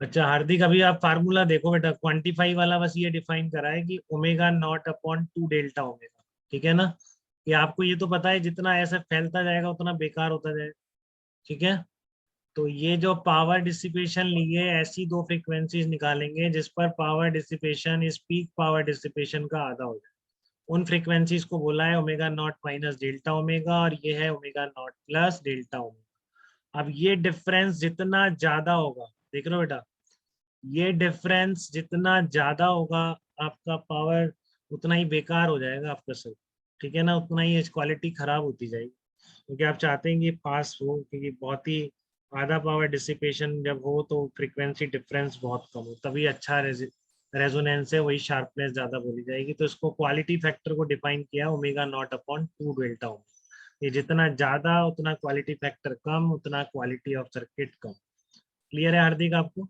अच्छा हार्दिक, अभी आप फार्मूला देखो बेटा, क्वांटिफाई वाला बस ये डिफाइन करा है कि omega nought upon 2 delta omega, ठीक है ना। कि आपको ये तो पता है जितना ऐसे फैलता जाएगा उतना बेकार होता जाएगा, ठीक है। तो ये जो पावर डिसिपेशन लिए, ऐसी दो फ्रीक्वेंसीज निकालेंगे जिस पर पावर डिसिपेशन इस पीक पावर डिसिपेशन का आधा हो जाए। उन फ्रीक्वेंसीज को बोला है omega nought minus delta omega, और ये है omega nought plus delta omega. अब ये डिफरेंस जितना ज्यादा होगा, देख रहे हो बेटा, ये डिफरेंस जितना ज्यादा होगा आपका पावर उतना ही बेकार हो जाएगा आपका सब, ठीक है ना, उतना ही क्वालिटी खराब होती जाएगी। क्योंकि आप चाहते हैं कि पास हो, क्योंकि बहुत ही आधा पावर डिसिपेशन जब हो तो फ्रीक्वेंसी डिफरेंस बहुत कम हो, तभी अच्छा रेजोनेंस है, वही शार्पनेस ज्यादा बोली जाएगी। तो इसको क्वालिटी फैक्टर को डिफाइन किया omega nought upon 2 delta omega. ये जितना ज्यादा उतना क्वालिटी फैक्टर कम, उतना quality of circuit come. Clear है हार्दिक आपको?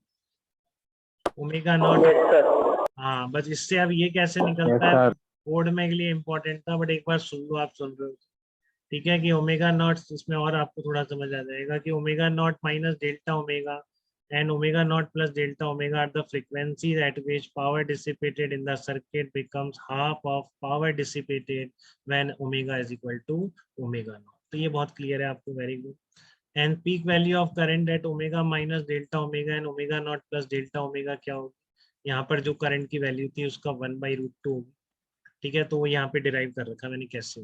Omega naught. Yes sir. हाँ बस इससे अब ये कैसे यस निकलता है, सर। बोर्ड में के लिए इम्पोर्टेंट था, बट एक बार सुन लो, आप सुन रहे हो, ठीक है। कि ओमेगा नॉट, इसमें और आपको थोड़ा समझ आ जाएगा कि omega nought minus delta omega and omega naught plus delta omega are the frequencies at which power dissipated in the circuit becomes half of power dissipated when omega is equal to omega naught। तो ये बहुत clear है आपको, very good. And peak value of current eight omega minus delta omega and omega nought plus delta omega क्या होगी? यहाँ पर जो करंट की वैल्यू थी उसका 1/√2 होगी, ठीक है। तो वो यहाँ पे डिराइव कर रखा मैंने कैसे,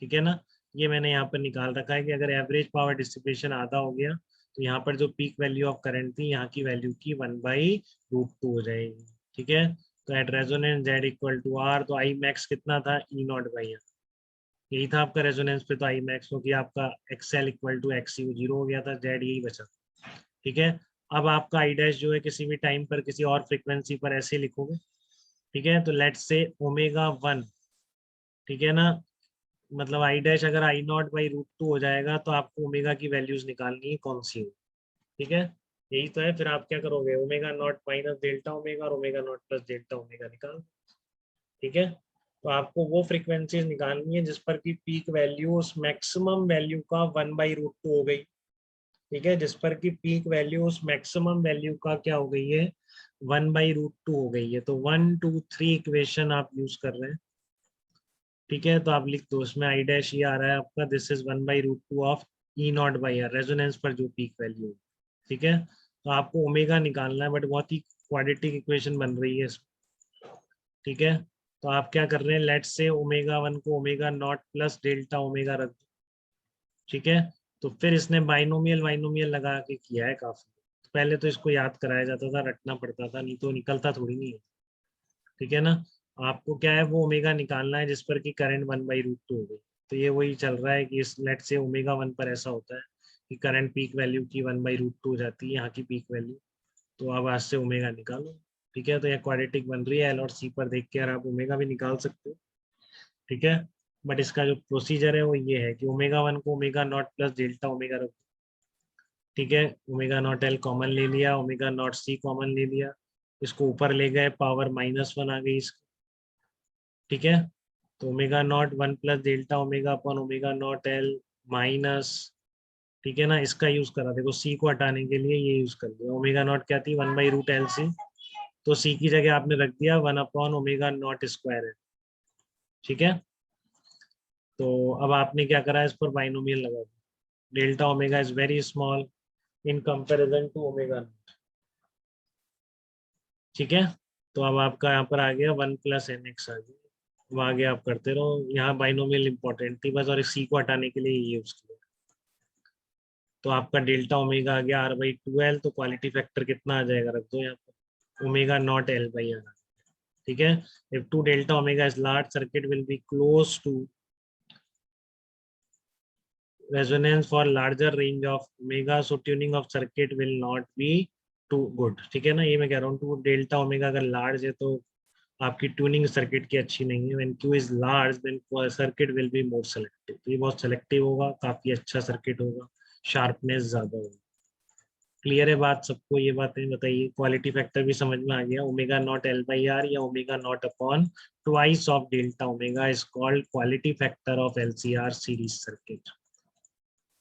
ठीक है ना। ये मैंने यहाँ पर निकाल रखा है कि अगर एवरेज पावर डिसिपेशन आधा हो गया तो यहाँ पर जो पीक वैल्यू ऑफ करंट थी यहाँ की वैल्यू की 1/√2 हो जाएगी, ठीक है। तो at resonance Z equal to R, तो आई मैक्स कितना था? ई नॉट बाई आर, यही था आपका रेजोनेंस पे। तो आई मैक्स क्योंकि आपका XL equal to X U 0 हो गया था, जेड यही बचा, ठीक है। अब आपका आई डैश जो है किसी भी टाइम पर किसी और फ्रिक्वेंसी पर ऐसे लिखोगे, ठीक है। तो लेट्स से ओमेगा 1, ठीक है ना, मतलब आई डैश अगर आई नॉट बाई रूट 2 हो जाएगा तो आपको ओमेगा की वैल्यूज निकालनी है कौन सी हो, ठीक है। यही तो है। फिर आप क्या करोगे, omega nought minus delta omega और omega nought plus delta omega निकाल, ठीक है। तो आपको वो फ्रीक्वेंसीज निकालनी है जिस पर की पीक वैल्यू उस मैक्सिमम वैल्यू का 1/√2 हो गई, ठीक है। जिस पर की पीक वैल्यू उस मैक्सिमम वैल्यू का क्या हो गई है? 1/√2 हो गई है। तो 1 2 3 इक्वेशन आप यूज कर रहे हैं, ठीक है। तो आप लिख दो, इसमें आई डैश ये आ रहा है आपका, this is 1/√2 of E naught by R, resonance पर जो पीक वैल्यू है, ठीक है। तो आपको ओमेगा निकालना है, बट बहुत ही क्वाड्रेटिक इक्वेशन बन रही है इसमें, ठीक है। तो आप क्या कर रहे हैं, लेट्स से ओमेगा 1 को omega nought plus delta omega रख दो, ठीक है। तो फिर इसने बाइनोमियल बाइनोमियल लगा के किया है काफी। पहले तो इसको याद कराया जाता था, रटना पड़ता था, नहीं तो निकलता थोड़ी नहीं है, ठीक है ना। आपको क्या है, वो ओमेगा निकालना है जिस पर कि करंट 1/√2 हो गई। तो ये वही चल रहा है कि इस लेट से ओमेगा 1 पर ऐसा होता है कि करंट पीक वैल्यू की 1/√2 हो जाती है यहाँ की पीक वैल्यू। तो अब आज से ओमेगा निकालो, ठीक है। तो ये क्वाड्रेटिक बन रही है, एल और सी पर देख के आप ओमेगा भी निकाल सकते हो, ठीक है। बट इसका जो प्रोसीजर है वो ये है कि ओमेगा 1 को omega nought plus delta omega रखो, ठीक है। ओमेगा नॉट एल कॉमन ले लिया, ओमेगा नॉट सी कॉमन ले लिया, इसको ऊपर ले गए, पावर -1 आ गई इसकी, ठीक है। तो omega naught 1 plus delta omega upon omega naught L minus, ठीक है ना, इसका यूज करा, देखो सी को हटाने के लिए ये यूज कर दिया। ओमेगा नॉट क्या थी? 1/√एल सी, तो सी की जगह आपने रख दिया 1/ओमेगा नॉट स्क्वायर है, ठीक है। तो अब आपने क्या करा, इस पर बाइनोमियल लगा दिया, delta omega is very small in comparison to omega naught, ठीक है। तो अब आपका यहाँ पर आ गया 1 + nx आ गया। अब आगे आप करते रहो, यहाँ बाइनोमियल इंपॉर्टेंट थी बस, और सी को हटाने के लिए ये यूज किया। तो आपका डेल्टा ओमेगा आ गया r/2l, तो क्वालिटी फैक्टर कितना आ जाएगा, रख दो यहाँ पर, omega not L by R, ठीक है। If 2 delta omega is large, circuit will be close to resonance for larger range of omega, so tuning of circuit will not be too good, ठीक है ना। ये मैं कह रहा हूँ, 2 डेल्टा ओमेगा अगर लार्ज है तो आपकी ट्यूनिंग सर्किट की अच्छी नहीं है। When Q is large then circuit will be more selective, तो ये बहुत सेलेक्टिव होगा, काफी अच्छा सर्किट होगा, शार्पनेस ज्यादा होगा। क्लियर है बात सबको? ये बातें बताइए, क्वालिटी फैक्टर भी समझ में आ गया। Omega not L by R या omega nought upon twice of delta omega is called quality factor of LCR series circuit,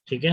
ठीक है।